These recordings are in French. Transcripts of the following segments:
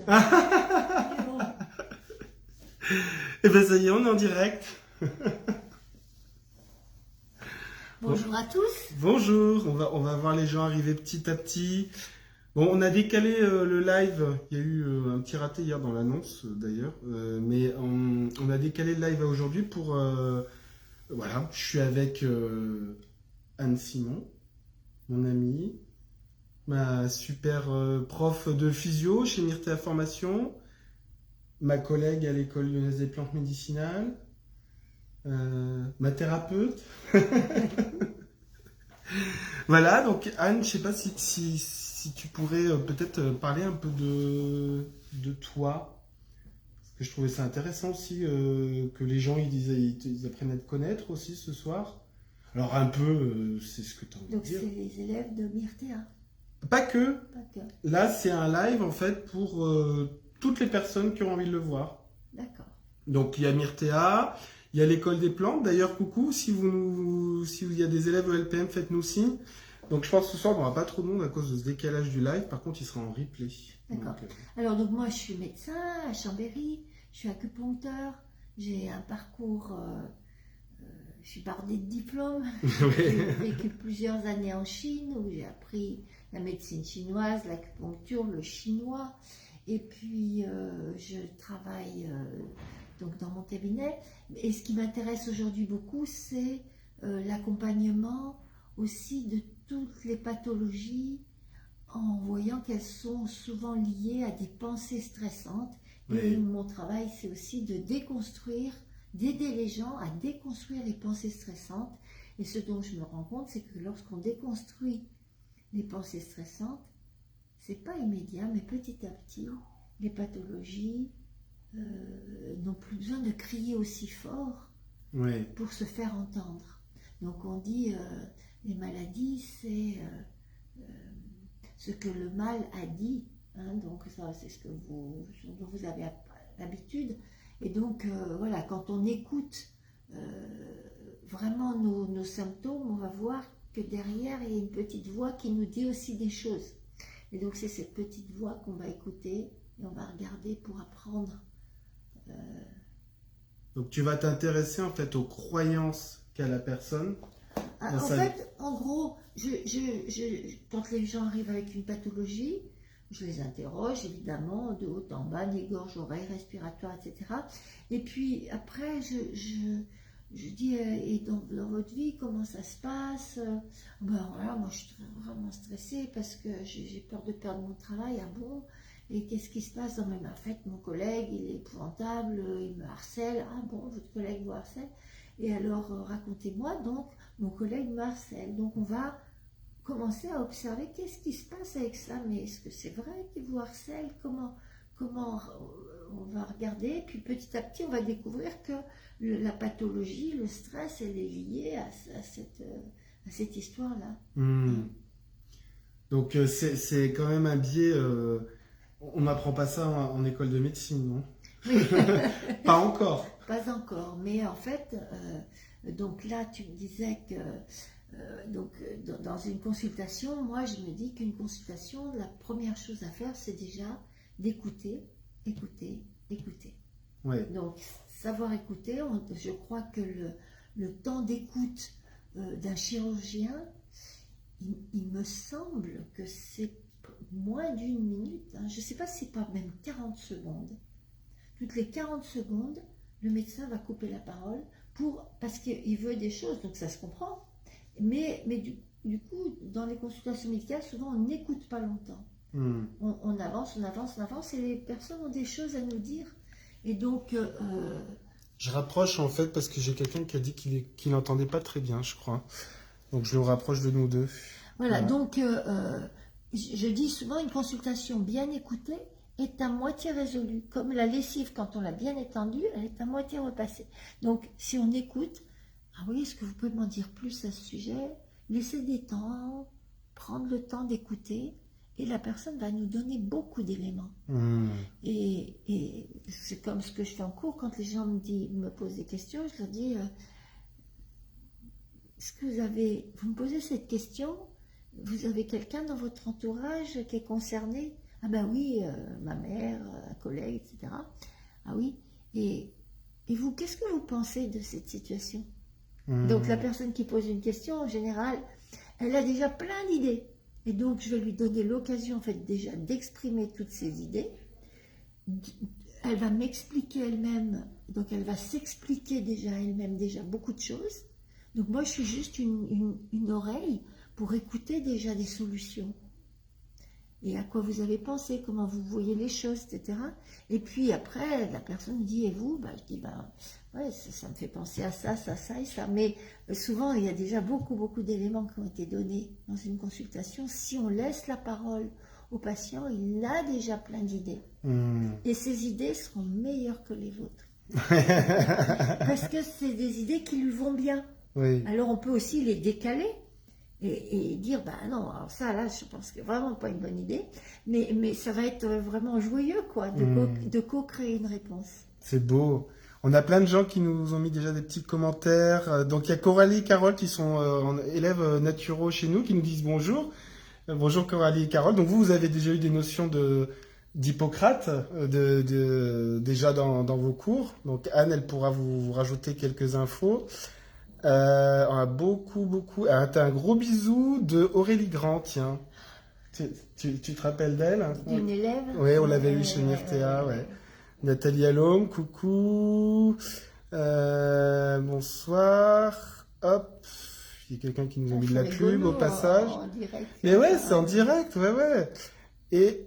Mais bon. Et ben ça y est, on est en direct. Bonjour à tous. Bonjour, on va voir les gens arriver petit à petit. Bon, on a décalé le live. Il y a eu un petit raté hier dans l'annonce d'ailleurs, mais on a décalé le live à aujourd'hui pour. Voilà, je suis avec Anne Simon, mon amie, ma super prof de physio chez Myrtea Formation, ma collègue à l'école lyonnaise des plantes médicinales, ma thérapeute. Voilà, donc Anne, je sais pas si tu pourrais peut-être parler un peu de toi, parce que je trouvais ça intéressant aussi que les gens ils apprennent à te connaître aussi ce soir. Alors un peu, c'est ce que tu as envie de Donc dire. c'est les élèves de Myrtea. Pas que. Pas que. Là, c'est un live en fait pour toutes les personnes qui ont envie de le voir. D'accord. Donc il y a Myrtea, il y a l'école des plantes. D'ailleurs, coucou, si il y a des élèves au LPM, faites-nous signe. Donc je pense que ce soir, on n'aura pas trop de monde à cause de ce décalage du live. Par contre, il sera en replay. D'accord. Donc, Alors donc moi je suis médecin à Chambéry, je suis acupuncteur, j'ai un parcours, je suis bardée de diplômes. J'ai vécu plusieurs années en Chine où j'ai appris la médecine chinoise, l'acupuncture, le chinois. Et puis je travaille donc dans mon cabinet. Et ce qui m'intéresse aujourd'hui beaucoup, c'est l'accompagnement aussi de toutes les pathologies en voyant qu'elles sont souvent liées à des pensées stressantes. Oui. Et mon travail, c'est aussi de déconstruire, d'aider les gens à déconstruire les pensées stressantes. Et ce dont je me rends compte, c'est que lorsqu'on déconstruit les pensées stressantes, c'est pas immédiat, mais petit à petit, les pathologies n'ont plus besoin de crier aussi fort oui. pour se faire entendre. Donc on dit les maladies, c'est ce que le mal a dit, hein, donc ça c'est ce dont vous avez l'habitude. Et donc voilà, quand on écoute vraiment nos symptômes, on va voir que derrière il y a une petite voix qui nous dit aussi des choses. Et donc c'est cette petite voix qu'on va écouter et on va regarder pour apprendre. Donc tu vas t'intéresser en fait aux croyances qu'a la personne. En fait, en gros, quand les gens arrivent avec une pathologie, je les interroge évidemment de haut en bas, nez, gorge, oreille, respiratoire, etc. Et puis après, je dis, et dans votre vie, comment ça se passe? Ben voilà, moi je suis vraiment stressée parce que j'ai peur de perdre mon travail. Ah bon? Et qu'est-ce qui se passe? Non mais en fait, mon collègue, il est épouvantable, il me harcèle. Ah bon, votre collègue vous harcèle? Et alors, racontez-moi, donc, mon collègue me harcèle. Donc, on va commencer à observer qu'est-ce qui se passe avec ça. Mais est-ce que c'est vrai qu'il vous harcèle? Comment on va regarder? Puis, petit à petit, on va découvrir que la pathologie, le stress, elle est liée à cette histoire-là. Donc, c'est quand même un biais... on n'apprend pas ça en école de médecine, non? Oui. Pas encore. Pas encore, mais en fait, donc là, tu me disais que dans une consultation, moi, je me dis qu'une consultation, la première chose à faire, c'est déjà d'écouter, écouter, écouter. Ouais. Donc, savoir écouter, je crois que le temps d'écoute d'un chirurgien, il me semble que c'est moins d'une minute, hein. Je ne sais pas si c'est pas même 40 secondes. Toutes les 40 secondes, le médecin va couper la parole parce qu'il veut des choses, donc ça se comprend. Mais du coup, dans les consultations médicales, souvent on n'écoute pas longtemps. On avance, et les personnes ont des choses à nous dire. Et donc... Je rapproche en fait parce que j'ai quelqu'un qui a dit qu'il n'entendait pas très bien, je crois. Donc je le rapproche de nous deux. Voilà. Donc je dis souvent une consultation bien écoutée est à moitié résolue. Comme la lessive, quand on l'a bien étendue, elle est à moitié repassée. Donc, si on écoute, ah oui, est-ce que vous pouvez m'en dire plus à ce sujet? Laissez des temps, prendre le temps d'écouter, et la personne va nous donner beaucoup d'éléments. Et c'est comme ce que je fais en cours, quand les gens me posent des questions, je leur dis, est-ce que vous me posez cette question? Vous avez quelqu'un dans votre entourage qui est concerné? Ah ben oui, ma mère, un collègue, etc. Ah oui. Et vous, qu'est-ce que vous pensez de cette situation? Donc la personne qui pose une question, en général, elle a déjà plein d'idées. Et donc je vais lui donner l'occasion, en fait, déjà d'exprimer toutes ses idées. Elle va m'expliquer elle-même, donc elle va s'expliquer déjà elle-même déjà beaucoup de choses. Donc moi je suis juste une oreille pour écouter déjà des solutions. Et à quoi vous avez pensé, comment vous voyez les choses, etc. Et puis après, la personne dit, et vous? Je dis, ouais, ça me fait penser à ça, ça, ça et ça. Mais souvent, il y a déjà beaucoup d'éléments qui ont été donnés dans une consultation. Si on laisse la parole au patient, il a déjà plein d'idées. Et ces idées seront meilleures que les vôtres. Parce que c'est des idées qui lui vont bien. Oui. Alors on peut aussi les décaler. Et dire, non, alors ça, là, je pense que vraiment pas une bonne idée, mais ça va être vraiment joyeux, quoi, de co-créer une réponse. C'est beau. On a plein de gens qui nous ont mis déjà des petits commentaires. Donc, il y a Coralie et Carole qui sont élèves naturaux chez nous, qui nous disent bonjour. Bonjour Coralie et Carole. Donc, vous avez déjà eu des notions d'Hippocrate déjà dans vos cours. Donc, Anne, elle pourra vous rajouter quelques infos. On a beaucoup. Ah, t'as un gros bisou de Aurélie Grand, tiens. Tu te rappelles d'elle? D'une élève? Oui, on l'avait eu chez Myrtea, ouais. Nathalie Allôme, coucou. Bonsoir. Hop. Il y a quelqu'un qui nous a mis de la pub au passage. En direct, mais ouais, c'est en direct, ouais. Et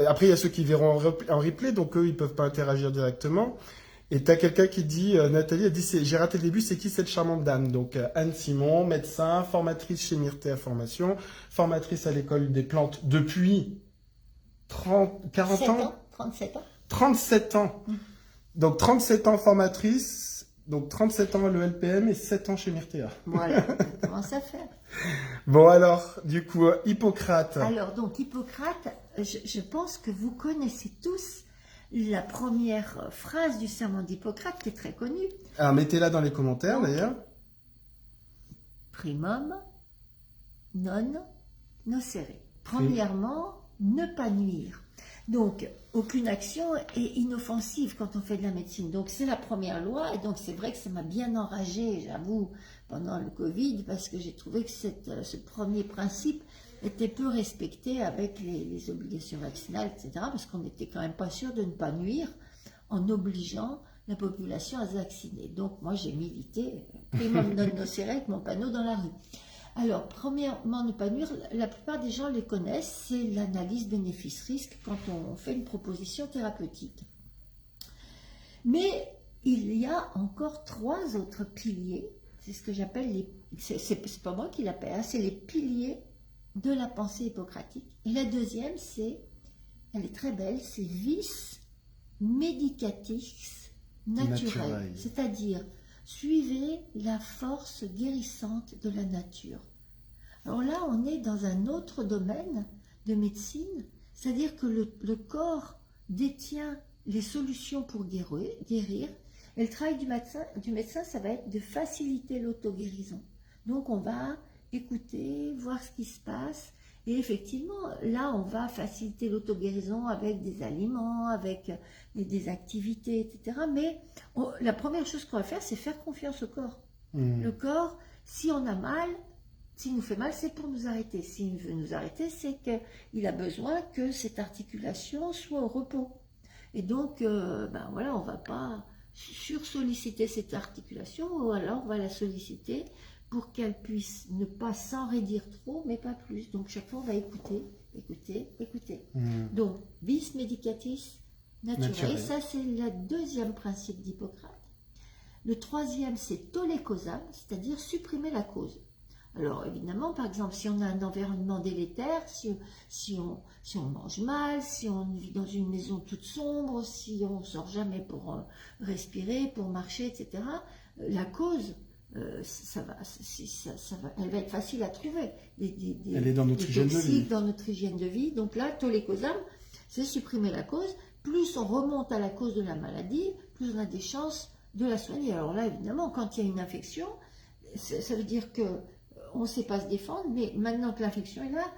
après, il y a ceux qui verront en replay, donc eux, ils peuvent pas interagir directement. Et t'as quelqu'un qui dit, Nathalie a dit, j'ai raté le début, c'est qui cette charmante dame? Donc Anne Simon, médecin, formatrice chez Myrtea Formation, formatrice à l'école des plantes depuis 40 ans 37 ans. 37 ans. Donc 37 ans formatrice, donc 37 ans à l'ELPM et 7 ans chez Myrtea. Voilà, on commence à faire. Bon alors, du coup, Hippocrate. Alors donc Hippocrate, je pense que vous connaissez tous la première phrase du serment d'Hippocrate qui est très connue. Alors mettez-la dans les commentaires d'ailleurs. Primum non nocere. Premièrement, ne pas nuire. Donc, aucune action est inoffensive quand on fait de la médecine. Donc, c'est la première loi. Et donc, c'est vrai que ça m'a bien enragée, j'avoue, pendant le Covid, parce que j'ai trouvé que ce premier principe était peu respecté avec les obligations vaccinales, etc. Parce qu'on n'était quand même pas sûr de ne pas nuire en obligeant la population à se vacciner. Donc, moi, j'ai milité primum non nocere avec mon panneau dans la rue. Alors, premièrement, ne pas nuire, la plupart des gens les connaissent, c'est l'analyse bénéfice-risque quand on fait une proposition thérapeutique. Mais il y a encore 3 autres piliers, c'est ce que j'appelle c'est pas moi qui l'appelle, hein, c'est les piliers de la pensée hippocratique. Et la deuxième, elle est très belle, c'est vis medicatis naturae, c'est-à-dire suivez la force guérissante de la nature. Alors là, on est dans un autre domaine de médecine, c'est-à-dire que le corps détient les solutions pour guérir. Et le travail du médecin, ça va être de faciliter l'auto-guérison. Donc on va écouter, voir ce qui se passe. Et effectivement, là, on va faciliter l'auto-guérison avec des aliments, avec des activités, etc. Mais la première chose qu'on va faire, c'est faire confiance au corps. Le corps, si on a mal, s'il nous fait mal, c'est pour nous arrêter. S'il veut nous arrêter, c'est qu'il a besoin que cette articulation soit au repos. Et donc, voilà, on ne va pas sursolliciter cette articulation, ou alors on va la solliciter pour qu'elle puisse ne pas s'enraidir trop, mais pas plus. Donc chaque fois, on va écouter. Donc, vis medicatis naturae, ça c'est le deuxième principe d'Hippocrate. Le troisième, c'est tolle causam, c'est-à-dire supprimer la cause. Alors évidemment, par exemple, si on a un environnement délétère, si on mange mal, si on vit dans une maison toute sombre, si on ne sort jamais pour respirer, pour marcher, etc., la cause, elle va être facile à trouver. Elle est dans notre hygiène de vie. Dans notre hygiène de vie. Donc là, tolle causam, c'est supprimer la cause. Plus on remonte à la cause de la maladie, plus on a des chances de la soigner. Alors là, évidemment, quand il y a une infection, ça veut dire qu'on ne sait pas se défendre, mais maintenant que l'infection est là,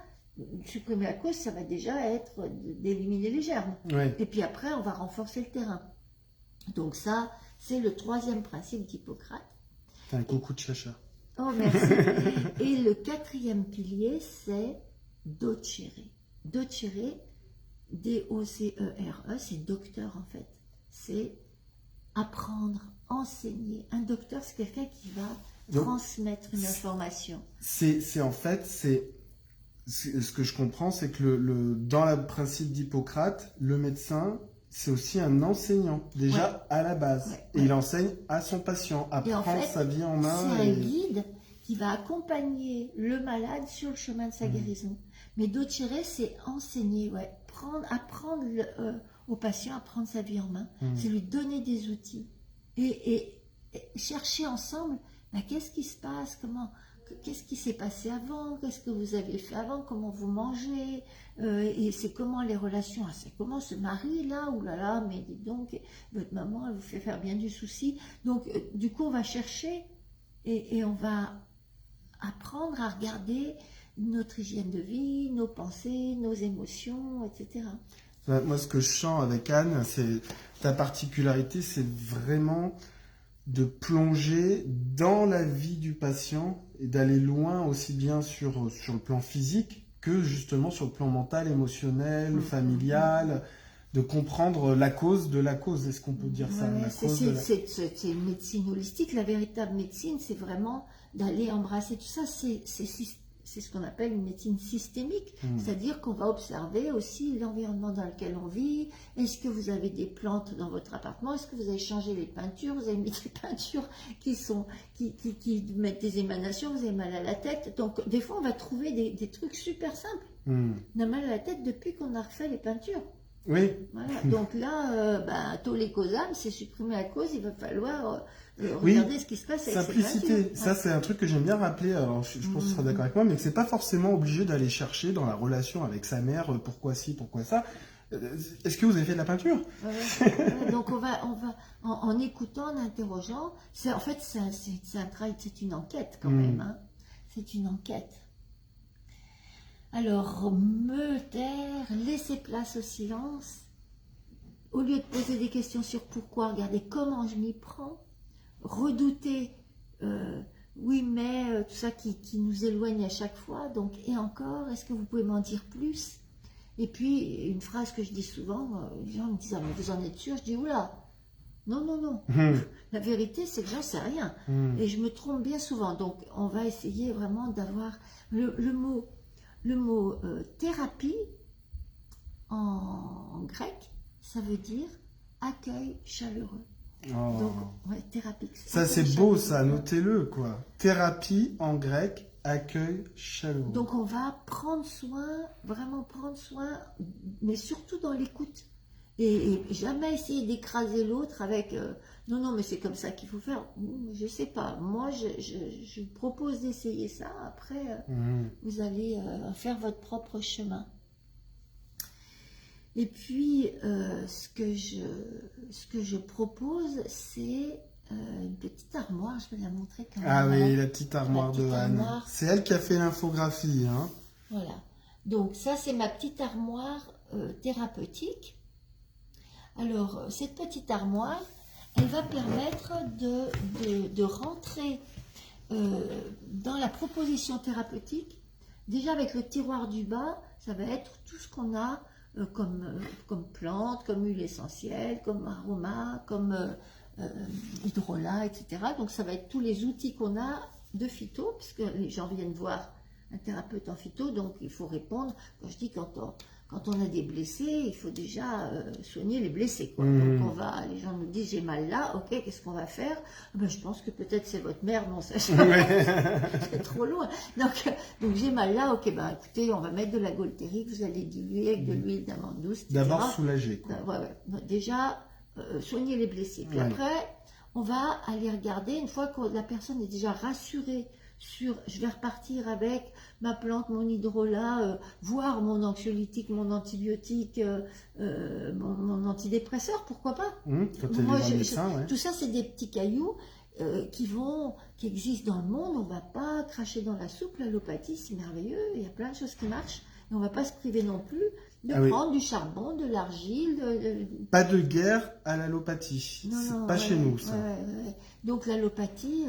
supprimer la cause, ça va déjà être d'éliminer les germes. Ouais. Et puis après, on va renforcer le terrain. Donc ça, c'est le 3e principe d'Hippocrate. T'as un coucou de chacha. Oh, merci. Et le 4e pilier, c'est docere. Docere, D-O-C-E-R-E, c'est docteur en fait. C'est apprendre, enseigner. Un docteur, c'est quelqu'un qui va transmettre une information. C'est en fait, ce que je comprends, c'est que dans le principe d'Hippocrate, le médecin, c'est aussi un enseignant, déjà à la base. Et il enseigne à son patient, à prendre sa vie en main. C'est un guide qui va accompagner le malade sur le chemin de sa guérison. Mais docere, c'est enseigner, apprendre au patient à prendre sa vie en main. C'est lui donner des outils. Et chercher ensemble, qu'est-ce qui se passe, qu'est-ce qui s'est passé avant, qu'est-ce que vous avez fait avant, comment vous mangez, et c'est comment les relations, c'est comment ce mari là, oulala, mais dites donc, votre maman, elle vous fait faire bien du souci. Donc, du coup, on va chercher et on va apprendre à regarder notre hygiène de vie, nos pensées, nos émotions, etc. Moi, ce que je sens avec Anne, c'est ta particularité, c'est vraiment de plonger dans la vie du patient et d'aller loin aussi bien sur le plan physique que justement sur le plan mental, émotionnel, familial, de comprendre la cause de la cause. Est-ce qu'on peut dire ça? C'est une médecine holistique. La véritable médecine, c'est vraiment d'aller embrasser tout ça. C'est ce qu'on appelle une médecine systémique, c'est-à-dire qu'on va observer aussi l'environnement dans lequel on vit. Est-ce que vous avez des plantes dans votre appartement? Est-ce que vous avez changé les peintures? Vous avez mis des peintures qui mettent des émanations? Vous avez mal à la tête? Donc, des fois, on va trouver des trucs super simples. On a mal à la tête depuis qu'on a refait les peintures. Oui. Voilà. Donc là, tollé causam, c'est supprimer la cause. Il va falloir regarder ce qui se passe avec simplicité. Ça, c'est un truc que j'aime bien rappeler. Alors, je pense que tu seras d'accord avec moi, mais que c'est pas forcément obligé d'aller chercher dans la relation avec sa mère pourquoi ci, pourquoi ça. Est-ce que vous avez fait de la peinture? Donc on va en écoutant, en interrogeant. En fait, c'est un travail, c'est une enquête quand même. Hein. C'est une enquête. Alors, me taire, laisser place au silence, au lieu de poser des questions sur pourquoi, regarder comment je m'y prends, redouter, oui mais, tout ça qui nous éloigne à chaque fois, donc et encore, est-ce que vous pouvez m'en dire plus? Et puis, une phrase que je dis souvent, les gens me disent, ah mais vous en êtes sûr? Je dis, oula, non. La vérité, c'est que j'en sais rien, et je me trompe bien souvent, donc on va essayer vraiment d'avoir le mot thérapie, en grec, ça veut dire accueil chaleureux. Oh. Donc, thérapie. Ça, c'est beau, ça, notez-le, quoi. Thérapie, en grec, accueil chaleureux. Donc, on va prendre soin, vraiment prendre soin, mais surtout dans l'écoute. Et jamais essayer d'écraser l'autre avec non, mais c'est comme ça qu'il faut faire. Je sais pas. Moi, je vous propose d'essayer ça. Après, vous allez faire votre propre chemin. Et puis, ce que je propose, c'est une petite armoire. Je vais la montrer quand même. Ah oui, la petite armoire de Anne. C'est elle qui a fait l'infographie. Hein. Voilà. Donc, ça, c'est ma petite armoire thérapeutique. Alors, cette petite armoire, elle va permettre de rentrer dans la proposition thérapeutique. Déjà, avec le tiroir du bas, ça va être tout ce qu'on a comme plantes, comme huile essentielle, comme aroma, comme hydrolat, etc. Donc, ça va être tous les outils qu'on a de phyto, puisque les gens viennent voir un thérapeute en phyto, donc il faut répondre. Quand je dis quand on a des blessés, il faut déjà soigner les blessés. Quoi. Donc les gens nous disent j'ai mal là, ok, qu'est-ce qu'on va faire? Je pense que peut-être c'est votre mère, non, ça c'est trop loin. Donc j'ai mal là, ok, écoutez, on va mettre de la Goltérique, vous allez diluer avec de l'huile d'amande douce, etc. D'abord soulager. Quoi. Déjà, soigner les blessés. Puis après, on va aller regarder, une fois que la personne est déjà rassurée, je vais repartir avec ma plante, mon hydrolat, voire mon anxiolytique, mon antibiotique, mon antidépresseur, pourquoi pas. Tout ça, c'est des petits cailloux qui existent dans le monde. On ne va pas cracher dans la soupe. L'allopathie, c'est merveilleux. Il y a plein de choses qui marchent. Et on ne va pas se priver non plus de prendre du charbon, de l'argile. Pas de guerre à l'allopathie. Non, C'est non, pas chez nous, ça. Ouais. Donc l'allopathie,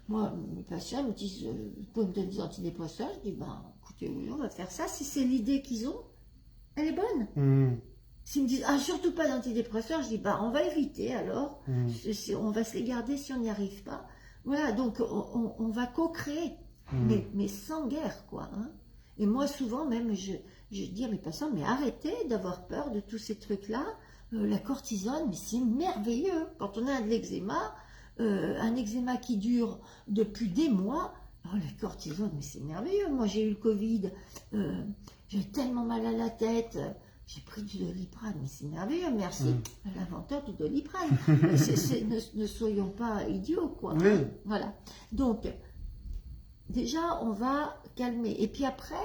moi, mes patients me disent, vous pouvez me donner des antidépresseurs? Je dis, ben, écoutez, oui, on va faire ça. Si c'est l'idée qu'ils ont, elle est bonne. S'ils me disent, ah, surtout pas d'antidépresseurs, je dis, bah, on va éviter alors. On va se les garder si on n'y arrive pas. Voilà, donc on va co-créer, mais sans guerre, quoi. Hein. Et moi, souvent, même, je dis à mes patients, mais arrêtez d'avoir peur de tous ces trucs-là. La cortisone, mais c'est merveilleux. Quand on a de l'eczéma, un eczéma qui dure depuis des mois, oh, la cortisone, mais c'est merveilleux. Moi, j'ai eu le Covid, j'ai tellement mal à la tête. J'ai pris du Doliprane, mais c'est merveilleux, merci à l'inventeur du Doliprane. Ne soyons pas idiots, quoi. Oui. Hein, voilà. Donc, déjà, on va calmer. Et puis après,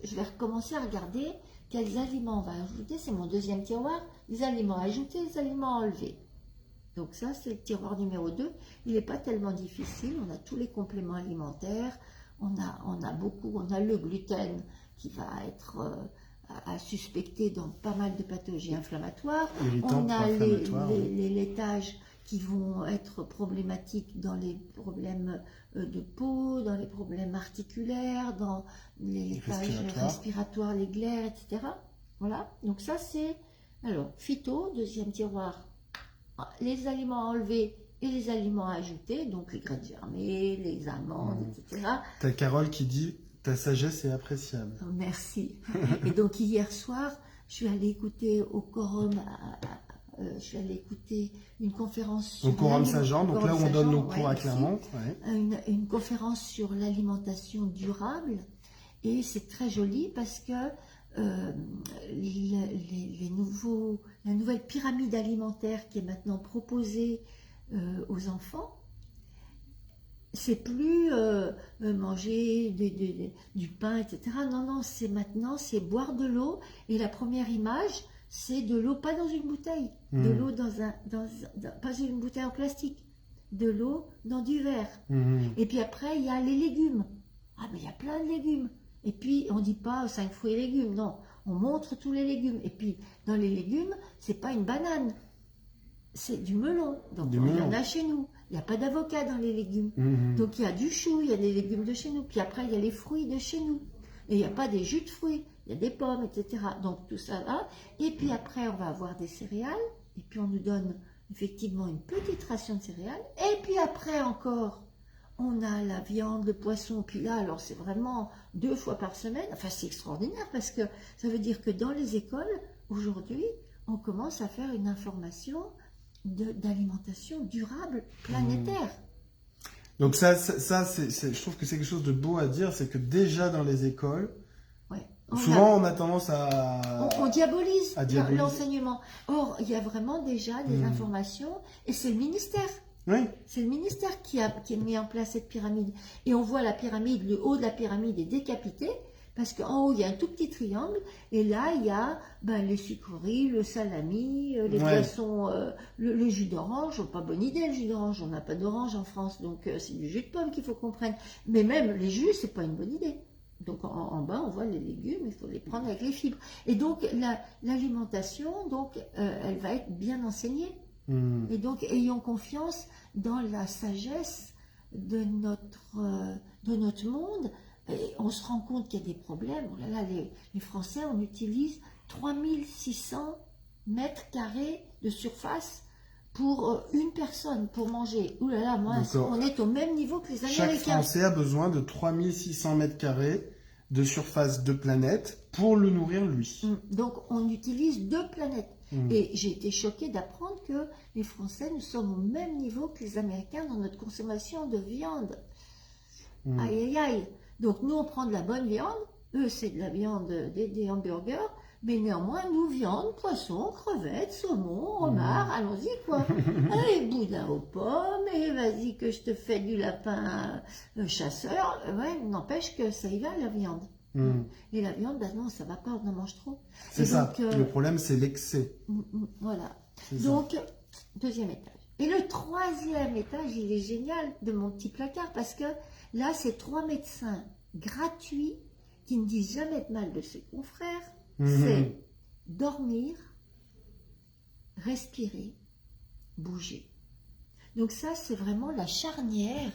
je vais recommencer à regarder quels aliments on va ajouter. C'est mon deuxième tiroir. Les aliments ajoutés, les aliments enlevés. Donc ça, c'est le tiroir numéro 2. Il n'est pas tellement difficile. On a tous les compléments alimentaires. On a le gluten qui va être... à suspecter dans pas mal de pathologies inflammatoires. On a les laitages qui vont être problématiques dans les problèmes de peau, dans les problèmes articulaires, dans les laitages respiratoires, les glaires, etc. Voilà, donc ça c'est... Alors, phyto, deuxième tiroir, les aliments enlevés et les aliments ajoutés, donc les graines germées, les amandes, etc. T'as Carole qui dit... Ta sagesse est appréciable. Merci. Et donc hier soir, je suis allée écouter au Quorum, je suis allée écouter une conférence au Quorum Saint-Jean, donc là où on donne nos cours à Clermont. Une conférence sur l'alimentation durable. Et c'est très joli parce que la nouvelle pyramide alimentaire qui est maintenant proposée aux enfants, c'est plus manger du pain, etc. Non, c'est maintenant, c'est boire de l'eau. Et la première image, c'est de l'eau, pas dans une bouteille, de l'eau pas une bouteille en plastique, de l'eau dans du verre. Et puis après, il y a les légumes. Ah, mais il y a plein de légumes. Et puis, on ne dit pas 5 fruits et légumes, non. On montre tous les légumes. Et puis, dans les légumes, c'est pas une banane, c'est du melon. Donc, il y en a chez nous. Il n'y a pas d'avocat dans les légumes. Donc, il y a du chou, il y a des légumes de chez nous. Puis après, il y a les fruits de chez nous. Et il n'y a pas des jus de fruits. Il y a des pommes, etc. Donc, tout ça là. Et puis après, on va avoir des céréales. Et puis, on nous donne effectivement une petite ration de céréales. Et puis après encore, on a la viande, le poisson. Puis là, alors, c'est vraiment 2 fois par semaine. Enfin, c'est extraordinaire parce que ça veut dire que dans les écoles, aujourd'hui, on commence à faire une information d'alimentation durable planétaire. Donc ça je trouve que c'est quelque chose de beau à dire, c'est que déjà dans les écoles, souvent on a tendance à... On diabolise l'enseignement. Or, il y a vraiment déjà des informations, et c'est le ministère. Oui. C'est le ministère qui a mis en place cette pyramide. Et on voit la pyramide, le haut de la pyramide est décapité, parce qu'en haut, il y a un tout petit triangle, et là, il y a les sucreries, le salami, les boissons, le jus d'orange. Pas bonne idée, le jus d'orange, on n'a pas d'orange en France, donc c'est du jus de pomme qu'il faut qu'on prenne. Mais même les jus, c'est pas une bonne idée. Donc en bas, on voit les légumes, il faut les prendre avec les fibres. Et donc, l'alimentation, elle va être bien enseignée. Et donc, ayons confiance dans la sagesse de notre monde. Et on se rend compte qu'il y a des problèmes. Oh là là, les Français, on utilise 3600 mètres carrés de surface pour une personne, pour manger. Ouh là là, moi, on est au même niveau que les Américains. Chaque Français a besoin de 3600 mètres carrés de surface de planète pour le nourrir lui. Donc, on utilise 2 planètes. Et j'ai été choquée d'apprendre que les Français, nous sommes au même niveau que les Américains dans notre consommation de viande. Aïe, aïe, aïe. Donc, nous, on prend de la bonne viande. Eux, c'est de la viande, des hamburgers. Mais néanmoins, nous, viande, poisson, crevettes, saumon, homard, allons-y, quoi. Allez, boudin aux pommes, et vas-y que je te fais du lapin chasseur. Ouais, n'empêche que ça y va, la viande. Et la viande, non, ça va pas, on en mange trop. C'est ça, le problème, c'est l'excès. Voilà. Donc, 2e étage. Et le 3e étage, il est génial de mon petit placard, parce que là, c'est 3 médecins gratuits qui ne disent jamais de mal de ses confrères, Mhm. c'est dormir, respirer, bouger. Donc ça, c'est vraiment la charnière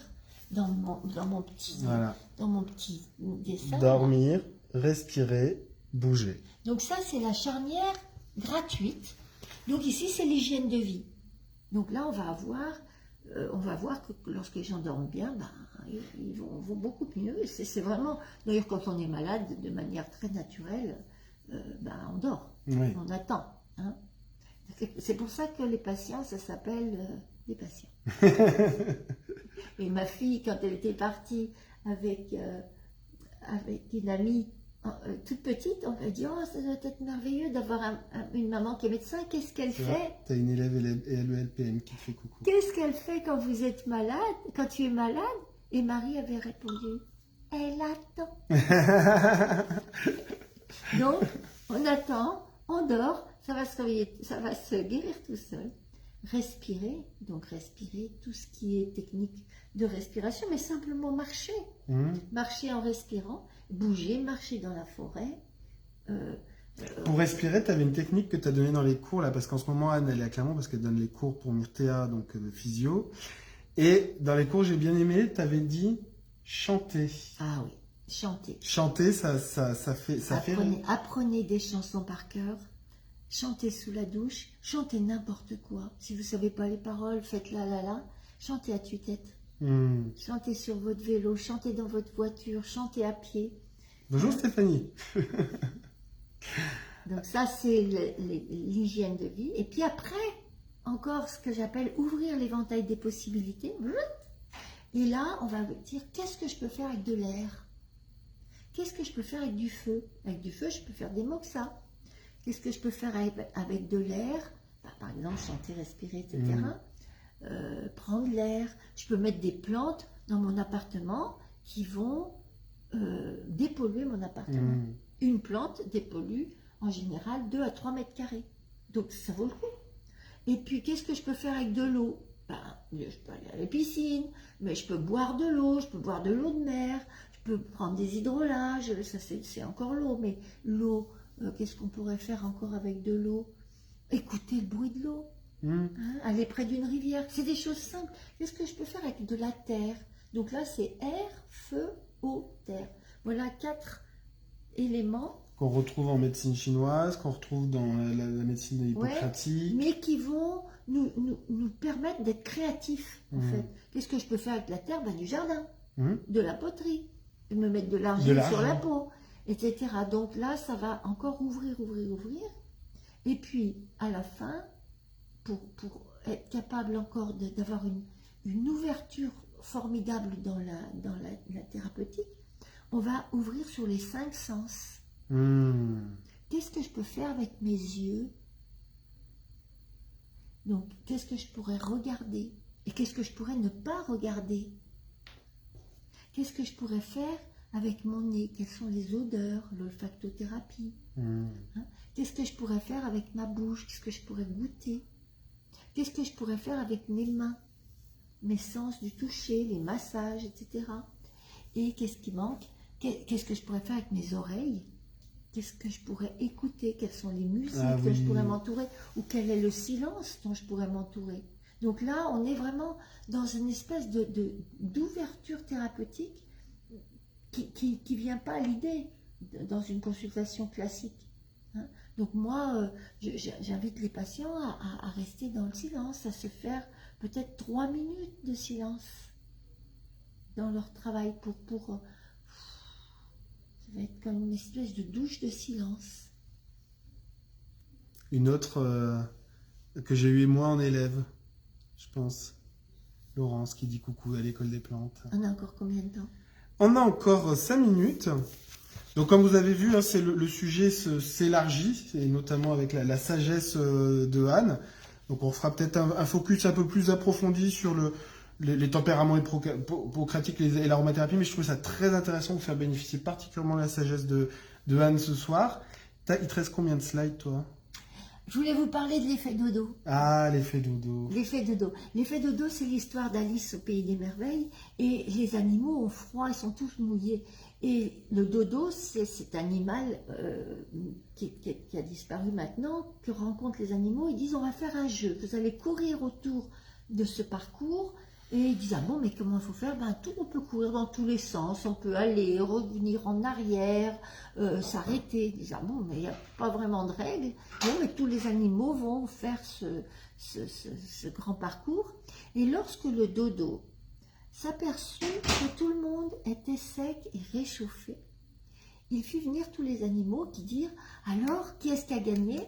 dans mon Voilà. petit dessin. Dormir, respirer, bouger. Donc ça, c'est la charnière gratuite. Donc ici, c'est l'hygiène de vie. Donc là, on va voir que lorsque les gens dorment bien, ben, ils vont beaucoup mieux. C'est vraiment, d'ailleurs, quand on est malade, de manière très naturelle, ben, on dort, Oui. on attend. Hein. C'est pour ça que les patients, ça s'appelle des patients. Et ma fille, quand elle était partie avec une amie toute petite, on lui a dit, oh, ça doit être merveilleux d'avoir une maman qui est médecin. Qu'est-ce qu'elle fait? Tu as une élève LELPM qui te fait coucou. Qu'est-ce qu'elle fait quand vous êtes malade, quand tu es malade? Et Marie avait répondu, elle attend. Donc, on attend, on dort, ça va se réveiller, ça va se guérir tout seul. Respirer, donc respirer tout ce qui est technique de respiration, mais simplement marcher. Marcher en respirant, bouger, marcher dans la forêt. Pour respirer, tu avais une technique que tu as donnée dans les cours, là, parce qu'en ce moment, Anne, elle est à Clermont, parce qu'elle donne les cours pour Myrtea, donc de physio. Et dans les cours, j'ai bien aimé, tu avais dit chanter. Ah oui, chanter. Chanter, ça fait... Apprenez des chansons par cœur. Chantez sous la douche, chantez n'importe quoi. Si vous ne savez pas les paroles, faites la. Chantez à tue-tête. Chantez sur votre vélo, chantez dans votre voiture, chantez à pied. Bonjour Stéphanie. Donc ça, c'est l'hygiène de vie. Et puis après, encore ce que j'appelle ouvrir l'éventail des possibilités. Et là, on va dire, qu'est-ce que je peux faire avec de l'air? Qu'est-ce que je peux faire avec du feu? Avec du feu, je peux faire des moxas. Qu'est-ce que je peux faire avec de l'air? Par exemple, chanter, respirer, etc. Prendre l'air. Je peux mettre des plantes dans mon appartement qui vont dépolluer mon appartement. Une plante dépollue en général 2 à 3 mètres carrés. Donc ça vaut le coup. Et puis qu'est-ce que je peux faire avec de l'eau? Je peux aller à la piscine, mais je peux boire de l'eau, je peux boire de l'eau de mer, je peux prendre des hydrolages, ça c'est encore l'eau, mais l'eau, qu'est-ce qu'on pourrait faire encore avec de l'eau? Écouter le bruit de l'eau, aller près d'une rivière, c'est des choses simples. Qu'est-ce que je peux faire avec de la terre? Donc là c'est air, feu, eau, terre. Voilà 4 éléments. Qu'on retrouve en médecine chinoise, qu'on retrouve dans la médecine hippocratique. Ouais, mais qui vont nous permettre d'être créatifs, en fait. Qu'est-ce que je peux faire avec la terre? Du jardin, de la poterie, me mettre de l'argile sur la peau, etc. Donc là, ça va encore ouvrir. Et puis, à la fin, pour être capable encore d'avoir une ouverture formidable dans la thérapeutique, on va ouvrir sur les 5 sens. Qu'est-ce que je peux faire avec mes yeux? Donc, qu'est-ce que je pourrais regarder? Et qu'est-ce que je pourrais ne pas regarder? Qu'est-ce que je pourrais faire avec mon nez? Quelles sont les odeurs? L'olfactothérapie. Qu'est-ce que je pourrais faire avec ma bouche? Qu'est-ce que je pourrais goûter? Qu'est-ce que je pourrais faire avec mes mains? Mes sens du toucher, les massages, etc. Et qu'est-ce qui manque? Qu'est-ce que je pourrais faire avec mes oreilles? Qu'est-ce que je pourrais écouter? Quelles sont les musiques dont je pourrais m'entourer? Ou quel est le silence dont je pourrais m'entourer? Donc là, on est vraiment dans une espèce d'ouverture thérapeutique qui ne vient pas à l'idée dans une consultation classique. Donc moi, j'invite les patients à rester dans le silence, à se faire peut-être 3 minutes de silence dans leur travail pour ça va être comme une espèce de douche de silence. Une autre que j'ai eue moi en élève, je pense. Laurence qui dit coucou à l'école des plantes. On a encore combien de temps? On a encore 5 minutes. Donc comme vous avez vu, c'est le sujet s'élargit, et notamment avec la sagesse de Anne. Donc on fera peut-être un focus un peu plus approfondi sur les tempéraments hippocratiques et l'aromathérapie, mais je trouve ça très intéressant de vous faire bénéficier particulièrement de la sagesse de Anne ce soir. Il te reste combien de slides, toi? Je voulais vous parler de l'effet dodo. Ah, l'effet dodo. L'effet dodo. L'effet dodo, c'est l'histoire d'Alice au Pays des Merveilles. Et les animaux ont froid, ils sont tous mouillés. Et le dodo, c'est cet animal qui a disparu maintenant, que rencontrent les animaux. Ils disent, on va faire un jeu. Vous allez courir autour de ce parcours. Et ils disent, ah bon, mais comment il faut faire? Ben, tout, on peut courir dans tous les sens, on peut aller, revenir en arrière, s'arrêter. Ils disent, ah bon, mais il n'y a pas vraiment de règles. Bon, mais tous les animaux vont faire ce grand parcours. Et lorsque le dodo s'aperçut que tout le monde était sec et réchauffé, il fit venir tous les animaux qui dirent, alors, qui est-ce qui a gagné?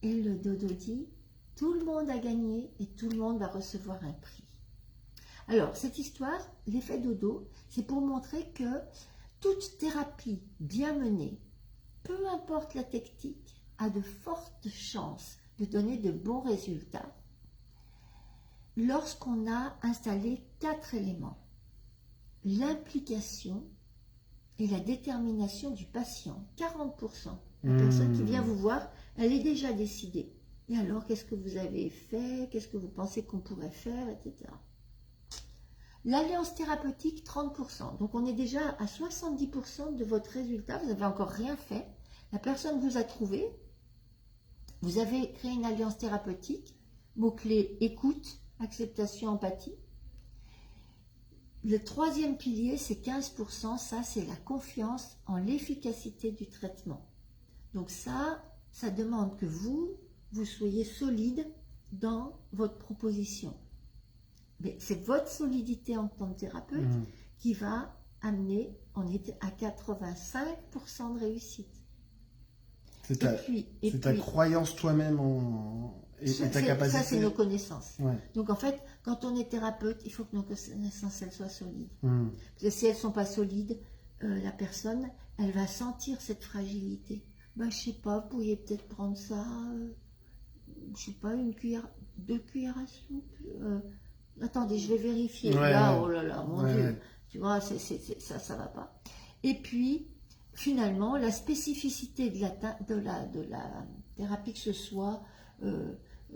Et le dodo dit, tout le monde a gagné et tout le monde va recevoir un prix. Alors, cette histoire, l'effet dodo, c'est pour montrer que toute thérapie bien menée, peu importe la technique, a de fortes chances de donner de bons résultats lorsqu'on a installé 4 éléments. L'implication et la détermination du patient. 40%. La personne qui vient vous voir, elle est déjà décidée. Et alors, qu'est-ce que vous avez fait? Qu'est-ce que vous pensez qu'on pourrait faire, etc. L'alliance thérapeutique, 30%. Donc, on est déjà à 70% de votre résultat. Vous n'avez encore rien fait. La personne vous a trouvé. Vous avez créé une alliance thérapeutique. Mot-clé écoute, acceptation, empathie. Le 3e pilier, c'est 15%. Ça, c'est la confiance en l'efficacité du traitement. Donc ça demande que vous soyez solide dans votre proposition. Mais c'est votre solidité en tant que thérapeute qui va amener, on est à 85% de réussite. C'est ta croyance toi-même et ta capacité. Ça, c'est nos connaissances. Ouais. Donc en fait, quand on est thérapeute, il faut que nos connaissances elles soient solides. Parce que si elles ne sont pas solides, la personne, elle va sentir cette fragilité. Ben, je ne sais pas, vous pourriez peut-être prendre ça, je ne sais pas, 2 cuillères à soupe. Attendez, je vais vérifier. Ouais, là, oh là là, mon Dieu. Ouais. Tu vois, ça ne va pas. Et puis, finalement, la spécificité de la thérapie, que ce soit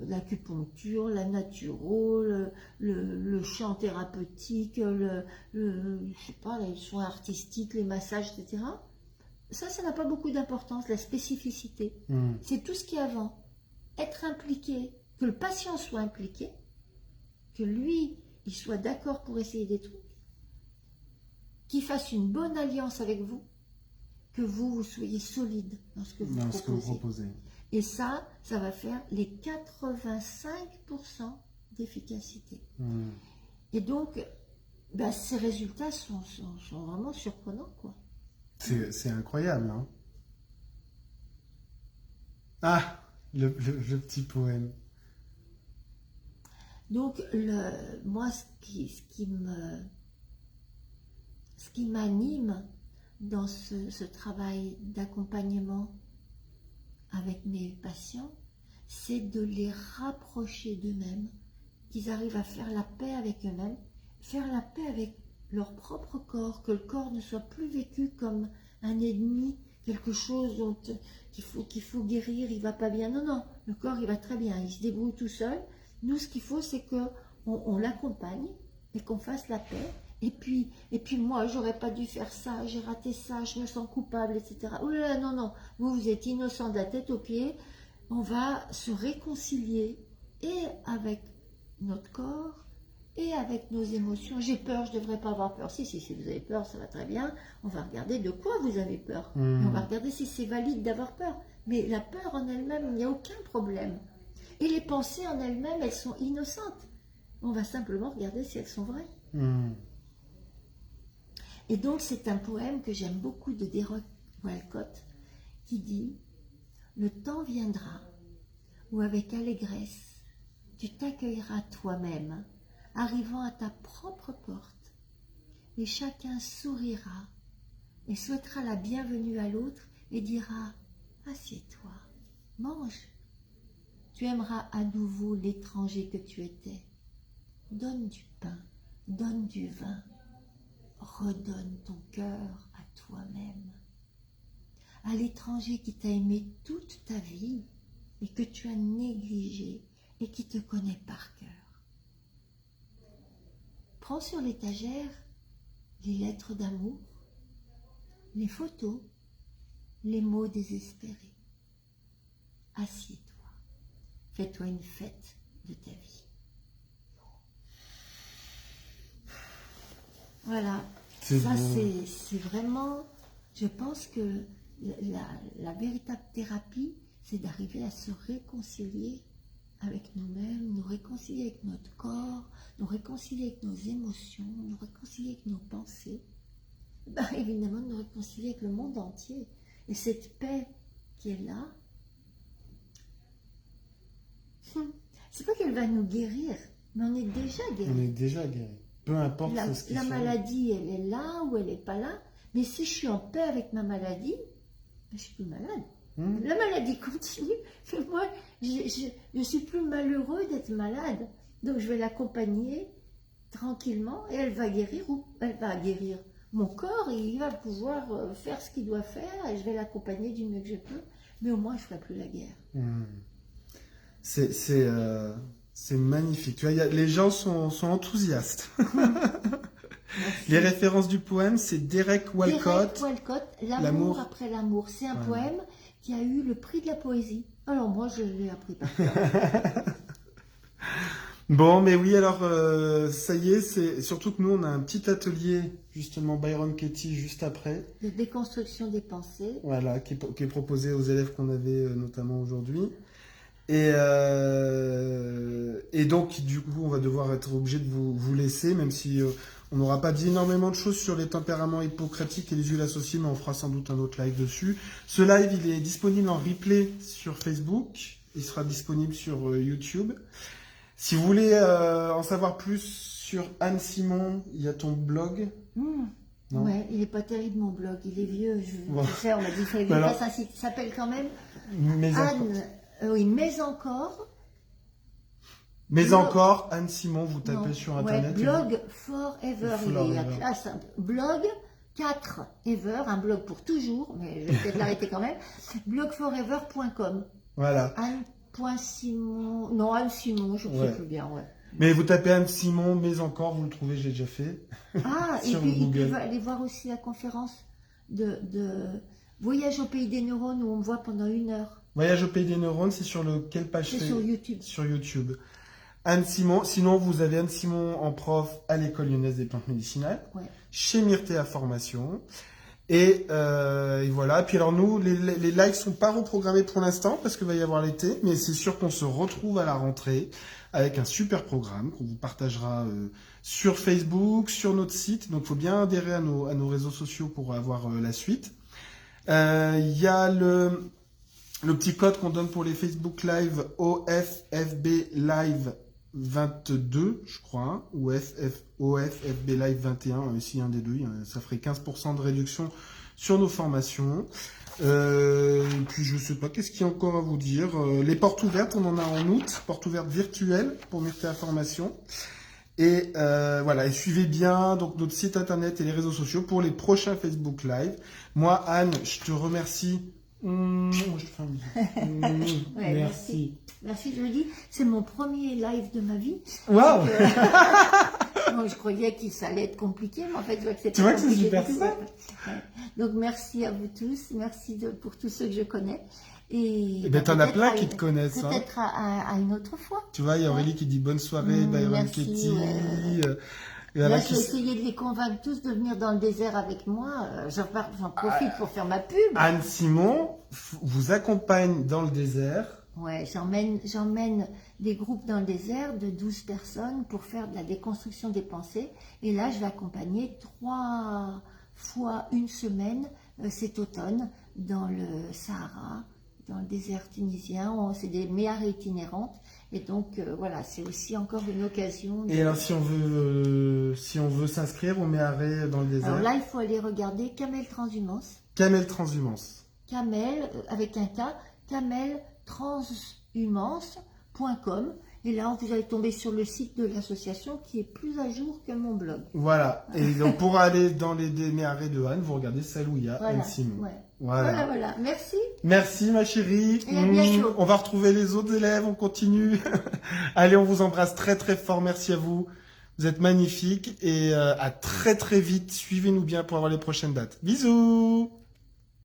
l'acupuncture, la naturo, le chant thérapeutique, je sais pas, les soins artistiques, les massages, etc. Ça n'a pas beaucoup d'importance, la spécificité. C'est tout ce qui est avant. Être impliqué, que le patient soit impliqué, que lui, il soit d'accord pour essayer des trucs, qu'il fasse une bonne alliance avec vous, que vous soyez solide dans ce que vous proposez. Et ça va faire les 85% d'efficacité. Et donc, ben, ces résultats sont vraiment surprenants, quoi. C'est incroyable, hein. Ah, le petit poème. Donc, moi, ce qui m'anime dans ce travail d'accompagnement avec mes patients, c'est de les rapprocher d'eux-mêmes, qu'ils arrivent à faire la paix avec eux-mêmes, faire la paix avec leur propre corps, que le corps ne soit plus vécu comme un ennemi, quelque chose qu'il faut guérir, il ne va pas bien. Non, non, le corps, il va très bien, il se débrouille tout seul. Nous, ce qu'il faut, c'est qu'on l'accompagne et qu'on fasse la paix. Et puis moi, j'aurais pas dû faire ça, j'ai raté ça, je me sens coupable, etc. Oh là là, non, non, vous êtes innocent de la tête aux pieds. On va se réconcilier et avec notre corps et avec nos émotions. J'ai peur, je ne devrais pas avoir peur. Si vous avez peur, ça va très bien. On va regarder de quoi vous avez peur. Et on va regarder si c'est valide d'avoir peur. Mais la peur en elle-même, il n'y a aucun problème. Et les pensées en elles-mêmes, elles sont innocentes. On va simplement regarder si elles sont vraies. Et donc, c'est un poème que j'aime beaucoup de Desroches Walcott qui dit « Le temps viendra où avec allégresse, tu t'accueilleras toi-même, arrivant à ta propre porte, et chacun sourira et souhaitera la bienvenue à l'autre et dira « Assieds-toi, mange. Tu aimeras à nouveau l'étranger que tu étais. Donne du pain, donne du vin. Redonne ton cœur à toi-même. À l'étranger qui t'a aimé toute ta vie et que tu as négligé et qui te connaît par cœur. Prends sur l'étagère les lettres d'amour, les photos, les mots désespérés. Assieds-toi, fais-toi une fête de ta vie. Voilà, ça c'est vraiment, je pense que la véritable thérapie, c'est d'arriver à se réconcilier avec nous-mêmes, nous réconcilier avec notre corps, nous réconcilier avec nos émotions, nous réconcilier avec nos pensées, ben, évidemment nous réconcilier avec le monde entier. Et cette paix qui est là, c'est pas qu'elle va nous guérir, mais on est déjà guéri. On est déjà guéri. Peu importe ce qui La maladie, elle est là ou elle n'est pas là, mais si je suis en paix avec ma maladie, ben, je suis plus malade. La maladie continue, mais moi, je suis plus malheureux d'être malade. Donc, je vais l'accompagner tranquillement et elle va guérir ou elle va guérir mon corps et il va pouvoir faire ce qu'il doit faire et je vais l'accompagner du mieux que je peux. Mais au moins, je ne ferai plus la guerre. C'est magnifique. Tu vois, les gens sont enthousiastes. Les références du poème, c'est Derek Walcott. Derek Walcott, L'amour après l'amour. C'est un poème qui a eu le prix de la poésie. Alors moi, je l'ai appris par cœur. Bon, mais oui, alors, ça y est, c'est surtout que nous, on a un petit atelier, justement, Byron Katie, juste après. De déconstruction des pensées. Voilà, qui est proposé aux élèves qu'on avait notamment aujourd'hui. Et donc, du coup, on va devoir être obligé de vous laisser, même si on n'aura pas dit énormément de choses sur les tempéraments hippocratiques et les huiles associées, mais on fera sans doute un autre live dessus. Ce live, il est disponible en replay sur Facebook. Il sera disponible sur YouTube. Si vous voulez en savoir plus sur Anne Simon, il y a ton blog. Ouais, il n'est pas terrible mon blog, il est vieux. Bon. Je sais, on m'a dit qu'il fallait Voilà. pas un site. Il s'appelle quand même Mais Anne. Oui, mais encore. encore, Anne Simon, vous tapez sur Internet. Blog Forever. Il est la classe. Blog 4 Ever, un blog pour toujours, mais je vais peut-être l'arrêter quand même. Blogforever.com. Voilà. Anne.Simon. Non, Anne Simon, je ne sais plus bien, ouais. Mais vous tapez Anne Simon, mais encore, vous le trouvez, je l'ai déjà fait. Ah, et sur puis Google. il peut aller voir aussi la conférence de Voyage au pays des neurones où on me voit pendant 1 heure. Voyage au pays des neurones, c'est sur quelle page? C'est sur YouTube. Sur YouTube. Anne Simon, sinon vous avez Anne Simon en prof à l'école lyonnaise des plantes médicinales, chez Myrtea Formation. Et voilà. Puis alors nous, les lives sont pas reprogrammés pour l'instant parce qu'il va y avoir l'été, mais c'est sûr qu'on se retrouve à la rentrée avec un super programme qu'on vous partagera sur Facebook, sur notre site. Donc il faut bien adhérer à nos réseaux sociaux pour avoir la suite. Il y a le petit code qu'on donne pour les Facebook Live, OFFB Live 22, je crois, hein, ou OFFB Live 21, ici un des deux, ça ferait 15% de réduction sur nos formations. Puis je sais pas, qu'est-ce qu'il y a encore à vous dire? Les portes ouvertes, on en a en août, portes ouvertes virtuelles pour Myrtea Formation. Et voilà, et suivez bien donc notre site internet et les réseaux sociaux pour les prochains Facebook Live. Moi, Anne, je te remercie. Je te fais un bisou. Merci. Merci, je le dis, c'est mon premier live de ma vie. Waouh. Bon, je croyais que ça allait être compliqué, mais en fait, je vois que c'est tu vois que c'est super simple. Donc, merci à vous tous. Merci pour tous ceux que je connais. Et ben, t'en as plein qui te connaissent. Peut-être à une autre fois. Tu vois, il y a Aurélie qui dit bonne soirée, Byron Katie. Là, je vais essayer de les convaincre tous de venir dans le désert avec moi. J'en profite pour faire ma pub. Anne Simon vous accompagne dans le désert. Ouais, j'emmène des groupes dans le désert de 12 personnes pour faire de la déconstruction des pensées. Et là, je vais accompagner 3 fois 1 semaine cet automne dans le Sahara, dans le désert tunisien. C'est des méhares itinérantes. Et donc, voilà, c'est aussi encore une occasion. Et alors, si on veut s'inscrire au méharé dans le désert. Alors là, il faut aller regarder Camel Transhumance. Camel Transhumance. Camel, avec un K, cameltranshumance.com. Et là, vous allez tomber sur le site de l'association qui est plus à jour que mon blog. Voilà. Et donc, pour aller dans les méharés de Anne, vous regardez Salouya, Anne Simon. Voilà. Merci. Merci ma chérie. Et à bientôt. On va retrouver les autres élèves, on continue. Allez, on vous embrasse très très fort. Merci à vous. Vous êtes magnifiques et à très très vite. Suivez-nous bien pour avoir les prochaines dates. Bisous.